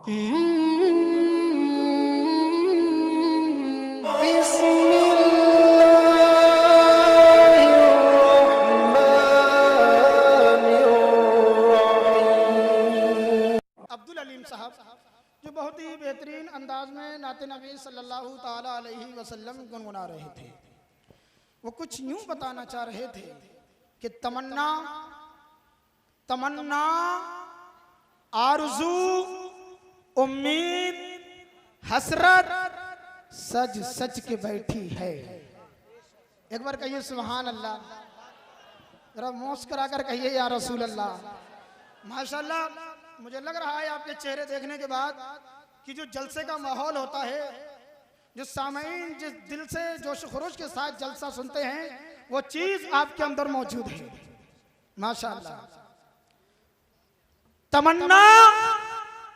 अब्दुल अलीम साहब जो बहुत ही बेहतरीन अंदाज में नाते नबी सल्लल्लाहु ताला अलैहि वसल्लम गुनगुना रहे थे। वो कुछ यूं बताना चाह रहे थे कि तमन्ना तमन्ना आरज़ू उम्मीद हसरत सज सज के बैठी है। एक बार कहिए सुभान अल्लाह, जरा मुस्कुरा कर कहिए या रसूल अल्लाह। माशाअल्लाह, मुझे लग रहा है आपके चेहरे देखने के बाद कि जो जलसे का माहौल होता है, जो सामईन जिस दिल से जोश खरोश के साथ जलसा सुनते हैं, वो चीज आपके अंदर मौजूद है माशाअल्लाह। तमन्ना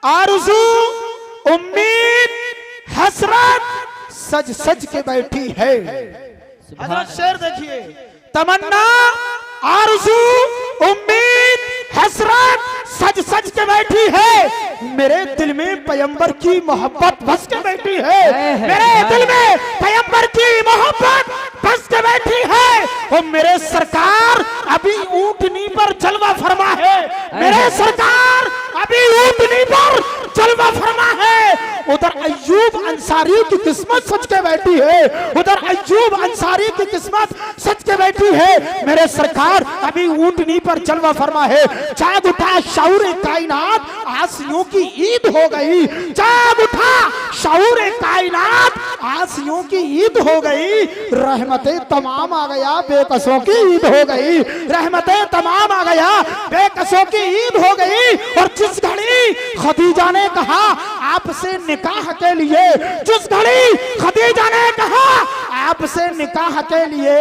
आरज़ू उम्मीद हसरत सज सज के बैठी है। हजरत शेर देखिए, तमन्ना आरज़ू उम्मीद हसरत सज सज के बैठी है। मेरे दिल में पैगंबर की मोहब्बत बस के बैठी है। मेरे दिल में पैगंबर की मोहब्बत बस के बैठी है। और मेरे सरकार अभी ऊंटनी पर जलवा फरमा है। मेरे सरकार अभी ऊंटनी पर जलवा फरमा है। उधर अय्यूब अंसारी की किस्मत सच के बैठी है। उधर अय्यूब अंसारी की किस्मत सच के बैठी है। मेरे सरकार अभी ऊंटनी पर जलवा फरमा है। जाग उठा शऊर कायनात, आसियों की ईद हो गई। जाग उठा शऊर कायनात, आसियों की ईद हो गई। रहमतें तमाम आ गया, बेकसों की ईद हो गई। रहमतें तमाम आ गया, बेकसों की ईद हो गई। और जिस घड़ी खदीजा ने कहा आपसे निकाह के लिए, जिस घड़ी खदीजा ने कहा आपसे निकाह के लिए,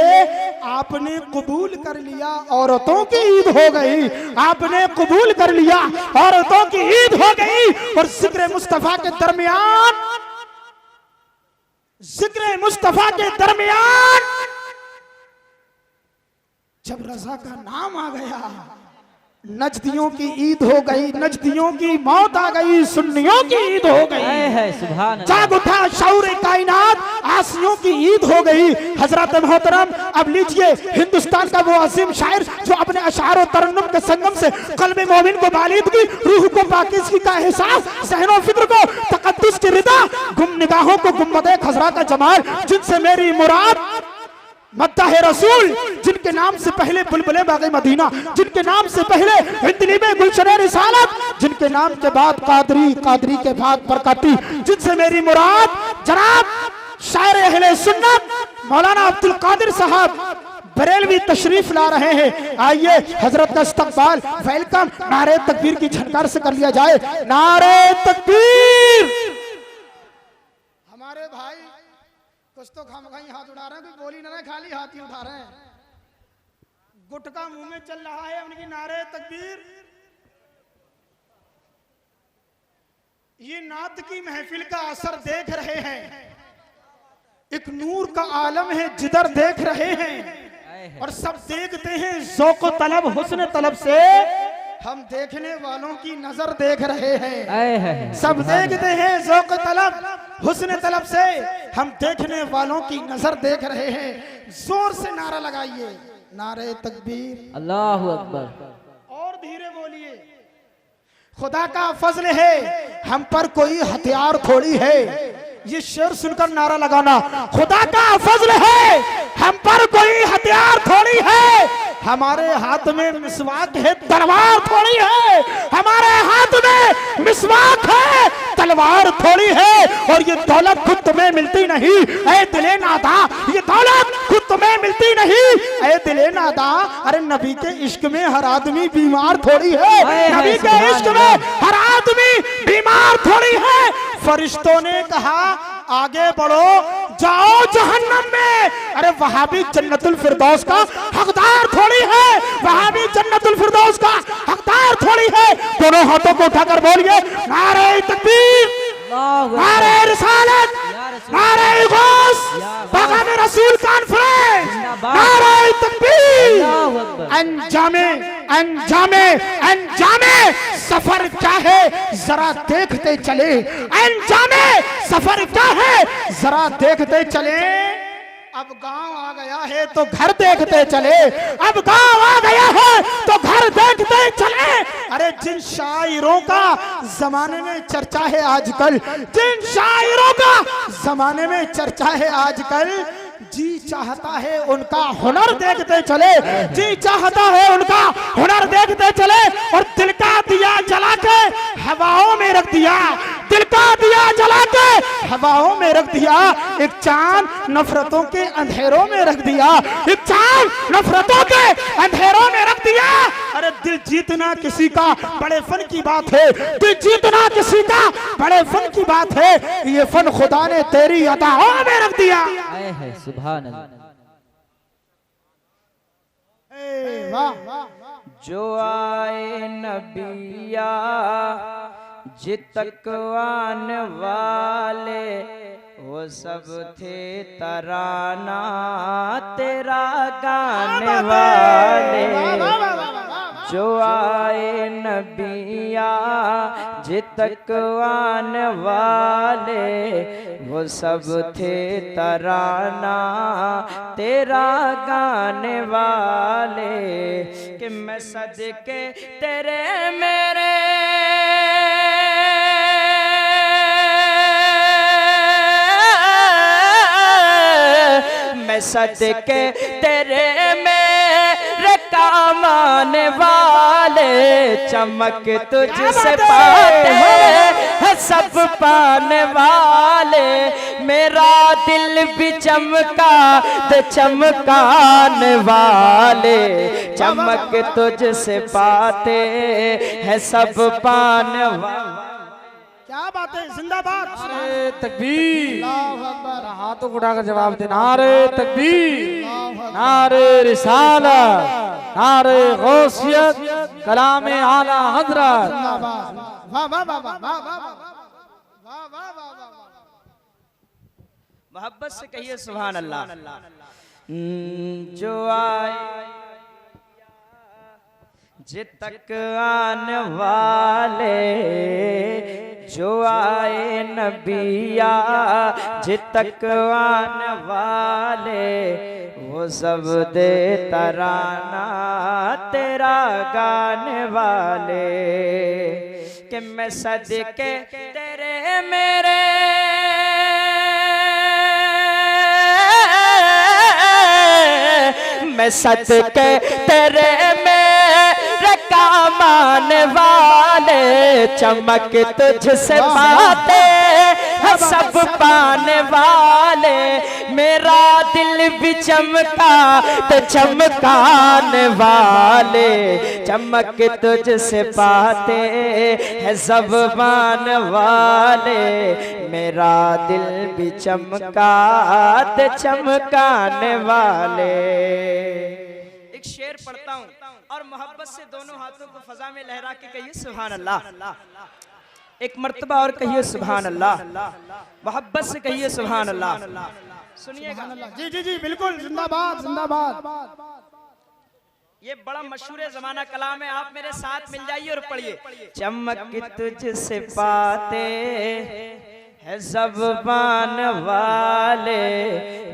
आपने कबूल कर लिया, औरतों की ईद हो गई। आपने कबूल कर लिया, औरतों की ईद हो गई। और जिक्र मुस्तफा के दरमियान, जिक्र मुस्तफा के दरमियान जब रजा का नाम आ गया, नजदियों की ईद हो गई। नजदियों की मौत आ गई, सुन्नियों की ईद हो गई। जाग उठा शऊर कायनात, आसियों की ईद हो गई। हजरत मोहतरम, अब लीजिए हिंदुस्तान का वो अजीम शायर जो अपने अशार और तरन्नुम के संगम से कल्बे मोमिन को बालिदगी, रूह को पाकीज़गी का एहसास, सहनो फिक्र को तकद्दुस की रिदा, गुम निगाहों को गुम्बदे खजरा का जमाल, जिनसे मेरी मुराद मद्दाह रसूल, जिनके नाम से पहले बुलबुले बाग़े मदीना, जिनके नाम से पहले हिंदली गुलशने रिसालत, जिनके नाम के बाद कादरी, कादरी के बाद बरकती, जिनसे मेरी मुराद जनाब शायर अहले सुन्नत मौलाना अब्दुल कादिर साहब बरेलवी तशरीफ ला रहे हैं। आइए हजरत का इस्तकबाल, वेलकम, नारे तकबीर की झनकार से कर लिया जाए। नारे तकबीर। हमारे भाई कुछ तो खामखाई हाथ उठा रहे हैं, कोई बोली ना, खाली हाथ ही उठा रहे हैं। गुटका मुंह में चल रहा है उनकी। नारे तकबीर। ये नात की महफिल का असर देख रहे हैं। एक नूर का आलम है जिधर देख रहे हैं। और सब देखते हैं ज़ौक़ तलब, हुस्न तलब से हम देखने वालों की नजर देख रहे हैं। सब देखते हैं ज़ौक़ तलब, हुस्न तलब से हम देखने वालों की नजर देख रहे हैं। जोर से नारा लगाइए, नारे तकबीर, अल्लाहु अकबर। और धीरे बोलिए। खुदा का फजल है, हम पर कोई हथियार थोड़ी है। ये शेर सुनकर नारा लगाना, खुदा का फजल है, हम पर कोई हथियार थोड़ी है। हमारे हाथ में मिसवाक है, तलवार थोड़ी है। हमारे हाथ में मिसवाक है, तलवार थोड़ी है। और ये दौलत खुद तुम्हें मिलती नहीं ऐ दिले नादा, ये दौलत खुद तुम्हें मिलती नहीं ऐ दिले नादा। अरे नबी के इश्क में हर आदमी बीमार थोड़ी है। नबी के इश्क में हर आदमी बीमार थोड़ी है। फरिश्तों ने कहा आगे बढ़ो, जाओ जहन्नम में। अरे वहां भी जन्नतुल फिरदौस का हकदार थोड़ी है, वहां भी जन्नतुल फिरदौस का हकदार थोड़ी है। दोनों हाथों को उठाकर बोलिए, नारे तकबीर, नारे रिसालत, नारे गौस, पैगाम रसूल कॉन्फ्रेंस, नारे तकबीर। अंजामे अंजामे अंजामे सफर क्या है जरा देखते चले, अंजामे सफर क्या है जरा देखते चले। अब गांव आ गया है तो घर देखते चले, अब गांव आ गया है तो घर देखते चले। अरे जिन शायरों का जमाने में चर्चा है आजकल, जिन शायरों का जमाने में चर्चा है आजकल, जी चाहता है उनका हुनर देखते चले, जी चाहता है उनका हुनर देखते चले। और दिल का दिया जला के हवाओं में रख दिया, दिल का दिया जला के हवाओं में रख दिया। एक चांद नफरतों के अंधेरों में रख दिया, एक चांद नफरतों के अंधेरों में रख दिया। अरे दिल जीतना किसी का बड़े फन की बात है, दिल जीतना किसी का बड़े फन की बात है। ये फन खुदा ने तेरी अताओं में रख दिया। है सुभान अल्लाह। जो आए नबिया जितकवान वाले, वो सब थे तराना तेरा गाने वाले। जो आए नबिया जितकवान वाले, वो सब थे तराना तेरा गाने वाले। कि मैं सदके तेरे मेरे मैं सदके तेरे मेरे काम आने वाले। चमक तुझसे पाते हैं सब पाने वाले। मेरा दिल भी चमका तो चमकाने वाले। चमक तुझसे पाते हैं सब पाने वाले। क्या बात है, जिंदाबाद। नारे तकबीर, हाथों को उठाकर जवाब दे। नारे तकबीर, नारे रिसालत, नारे गौसियत, कलामे आला हजरत। वाह वाह वाह वाह वाह वाह। मोहब्बत से कहिए सुभान अल्लाह। जो आए जितक आने वाले, जो आए नबिया जितक आने वाले, वो सब दे तराना तेरा गाने वाले। कि मैं सदके तेरे मेरे मैं सदके तेरे मेरे काम आने वाले। चमक तुझसे पाते हैं सब पाने वाले। मेरा दिल भी चमका तो चमकाने वाले। चमक तुझसे पाते हैं सब पाने वाले। मेरा दिल भी चमका तो चमकाने वाले। एक शेर पढ़ता हूँ और मोहब्बत से दोनों हाथों को फजा में लहरा के कहिए सुभान अल्लाह। एक मर्तबा और कहिए सुभान अल्लाह। मोहब्बत से कहिए सुभान अल्लाह। सुनिएगा। जी जी जी बिल्कुल, जिंदाबाद जिंदाबाद। ये बड़ा मशहूर जमाना कलाम है, आप मेरे साथ मिल जाइए और पढ़िए। चमक तुझसे पाते है सब पाने वाले।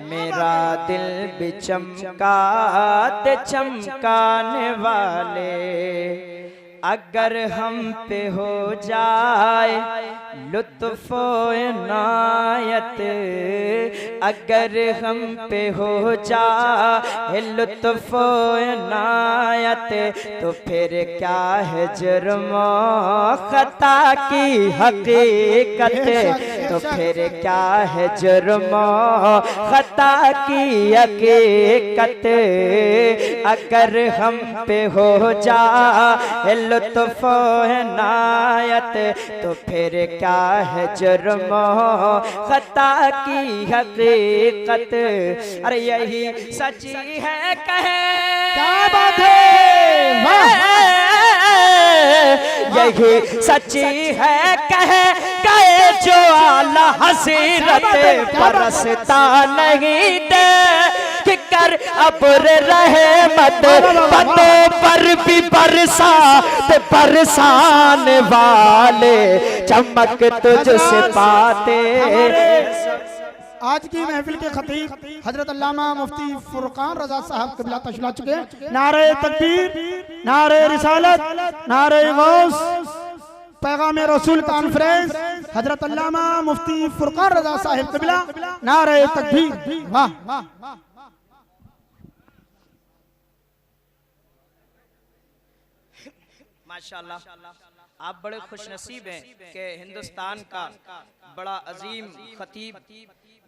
मेरा दिल भी चमकाते चमकाने वाले। अगर हम पे हो जाए लुत्फ़ो इनायत, अगर हम पे हो जाए लुत्फ़ो इनायत, तो फिर क्या है जुर्म खता की हकीकत। तो फिर क्या है जुर्म खता की हकीकत। अगर हम पे हो जाए लुत्फ़ो इनायत, तो फिर क्या है जुर्म खता की हकीकत। अरे यही सच्ची है कहे, क्या बात है, यही सच्ची है कहे गए जो आला हसीरत। परसता नहीं दे कि कर अब्र रहमत बतों पर भी बरसात बरसान वाले चमक तुझसे पाते। आज की महफिल के खतीब हजरत अल्लामा मुफ्ती फुरकान रजा साहब क़िबला तशरीफ़ ला चुके हैं। नारे तकबीर, नारे रिसालत, नारे गौस, पैगाम रसूल कॉन्फ्रेंस हजरत अल्लामा मुफ्ती फुरकान रजा साहब क़िबला, नारे तकबीर। वाह माशाल्लाह, आप बड़े खुशनसीब हैं कि हिंदुस्तान का बड़ा अजीम खतीब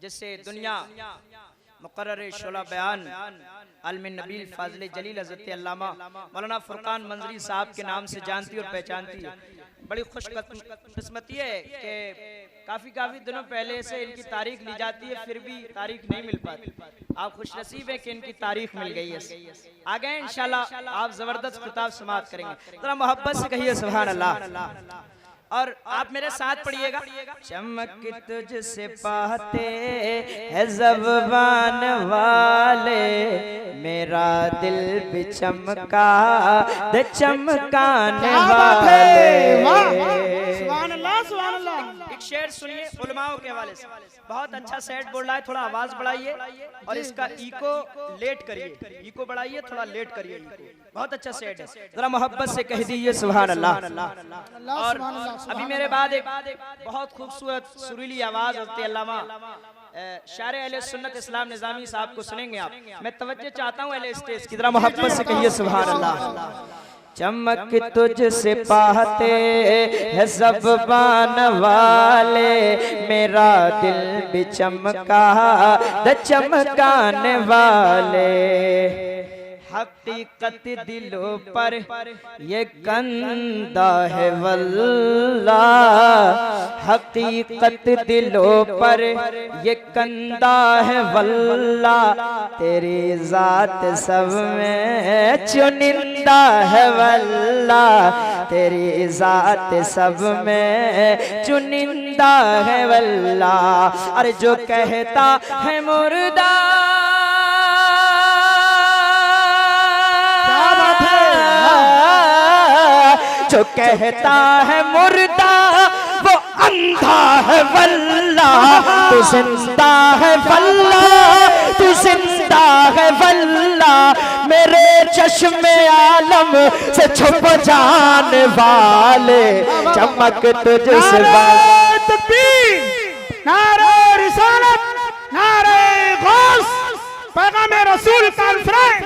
जिससे दुनिया मुकर्रर शोला बयान आलिम नबील फाजिल जलील हज़रत अल्लामा मौलाना फुरकान मंजरी साहब के नाम से जानती और पहचानती है। बड़ी खुशकिस्मती है कि काफ़ी दिनों पहले से इनकी तारीख ली जाती है, फिर भी तारीख नहीं मिल पाती। आप खुशनसीब हैं कि इनकी तारीख मिल गई है। आगे इंशाल्लाह आप ज़बरदस्त खिताब समाप्त करेंगे। थोड़ा मोहब्बत से कहिए सुभान अल्लाह, और आप मेरे साथ पढ़िएगा। चमक तुझसे पाते है ज़बान वाले, मेरा दिल भी चमका दे चमकाने वाले। सुभान अल्लाह, सुभान अल्लाह। एक शेर सुनिए उलमाओं के हवाले से, बहुत अच्छा सेट बोल रहा है, थोड़ा आवाज बढ़ाइए और इसका इको लेट करिए, इको बढ़ाइए, थोड़ा लेट करिए इको। बहुत अच्छा सेट है, जरा मोहब्बत से कह दीजिए सुभान अल्लाह। और अभी मेरे बाद एक बहुत खूबसूरत सुरीली आवाज होती है अल्लामा शायर अहले सुन्नत इस्लाम निज़ामी साहब को सुनेंगे आप। मैं तवज्जो चाहता हूँ अहले स्टेज की, जरा मोहब्बत से कहिए सुभान अल्लाह। चमक तुझसे पाते है ज़बान वाले, मेरा दिल भी चमका द चमकाने वाले। हकीकत दिलों पर ये कंधा है वल्ला, हकीकत दिलों पर ये कंधा है वल्ला, तेरी जात सब में चुनिंदा है वल्ला, तेरी जात सब में चुनिंदा है वल्ला। अरे जो कहता है मुर्दा जो कहता है मुर्दा वो अंधा है वल्ला, तू जिंदा है वल्ला, तू जिंदा है वल्ला, मेरे चश्मे आलम से छुप जाने वाले चमक तुझसे। तकबीर, नारे रिसालत, नारे गौस, पैगाम रसूल कॉन्फ्रेंस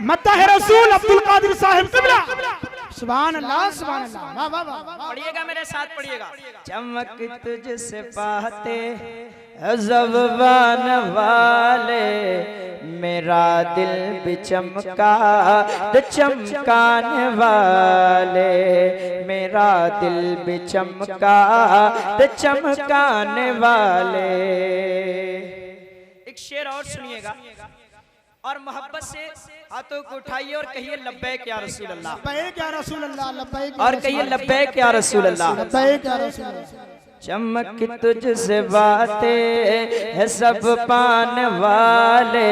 मत्ताह रसूल अब्दुल कादिर साहिब क़िबला। सुभान अल्लाह, सुभान अल्लाह। वाह वाह वाह, पढ़िएगा मेरे साथ पढ़िएगा। चमक तुझसे पाते ज़बान वाले, मेरा दिल भी चमका द चमकाने वाले, मेरा दिल भी चमका द चमकाने वाले। एक शेर और सुनिएगा और मोहब्बत से हाथों को उठाइए और कहिए लब्बैक या रसूल अल्लाह, लब्बैक या रसूल अल्लाह, लब्बैक और कहिए लब्बैक या रसूल अल्लाह। लब्बैक या रसूल अल्लाह। चमक तुझसे बातें है सब पाने वाले,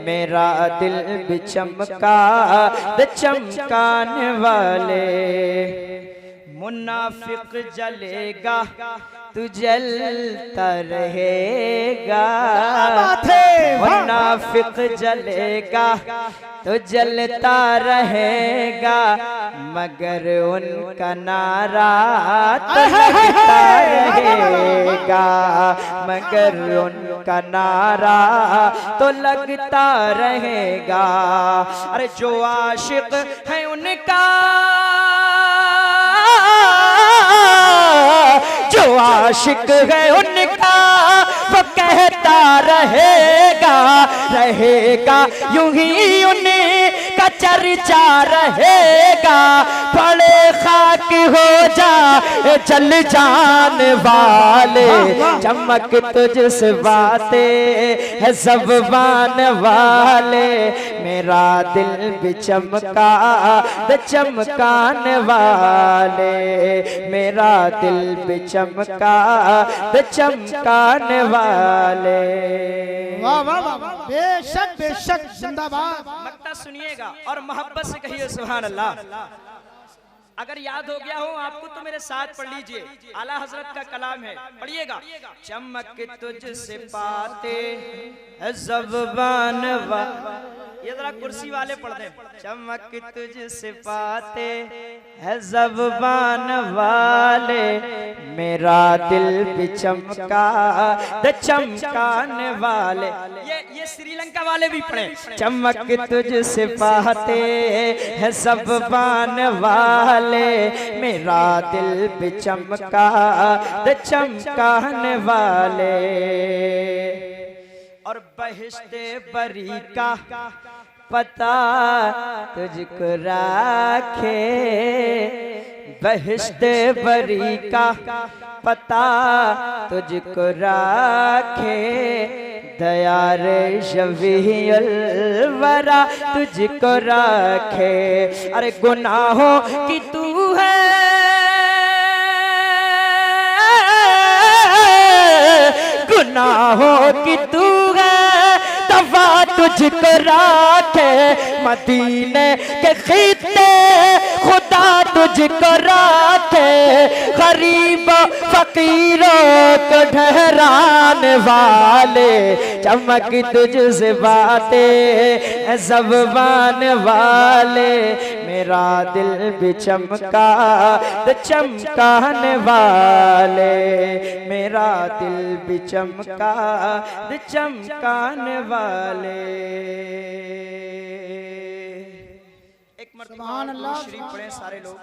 मेरा दिल भी चमका द चमकाने वाले। मुनाफिक जलेगा तू जलता रहेगा, मुनाफिक जलेगा तो जलता रहेगा, मगर उनका नारा तो लगता रहेगा, मगर उनका नारा तो लगता रहेगा। अरे जो आशिक है उनका, जो आशिक है उनका वो कहता रहेगा, रहेगा यूं ही उन्हीं का चर्चा रहेगा, पड़े खाक हो जा जल जान वाले, चमक तुझसे बातें है ज़बान वाले, मेरा दिल भी चमका द चमकाने वाले, मेरा दिल भी चमका द चमकाने वाले। वाह वाह वाह, बेशक बेशक, जिंदाबाद। मक्ता सुनिएगा और मोहब्बत से कहिए सुभान अल्लाह। अगर याद हो गया हो आपको तो मेरे साथ पढ़ लीजिए, आला हजरत का कलाम है, पढ़िएगा। चमक तुझसे पाते है ज़बान वाले, ये जरा कुर्सी वाले पढ़ दें। चमक तुझसे पाते है ज़बान वाले, मेरा दिल भी चमका द चमकाने वाले। ये श्रीलंका वाले भी पढ़े। चमक तुझसे पाते है ज़बान वाले, मेरा दिल भी चमका द चमकाने वाले। और बहिश्ते बरी का पता तुझको राखे, बहिश्ते बरी का पता तुझको राखे, दयार शफीउल वरा तुझको राखे। अरे गुनाहों की तू है गुनाहों की तू है दवा तुझको राखे, मदीने के खित्ते खुदा तुझको राखे, गरीब फकीरों को ठहराने वाले, चमक तुझसे बातें ज़बान वाले, मेरा दिल भी चमका द चमकाने वाले, मेरा दिल भी चमका द चमकाने वाले। एक मरतबा सुभान अल्लाह, शरीफ पढ़े सारे लोग।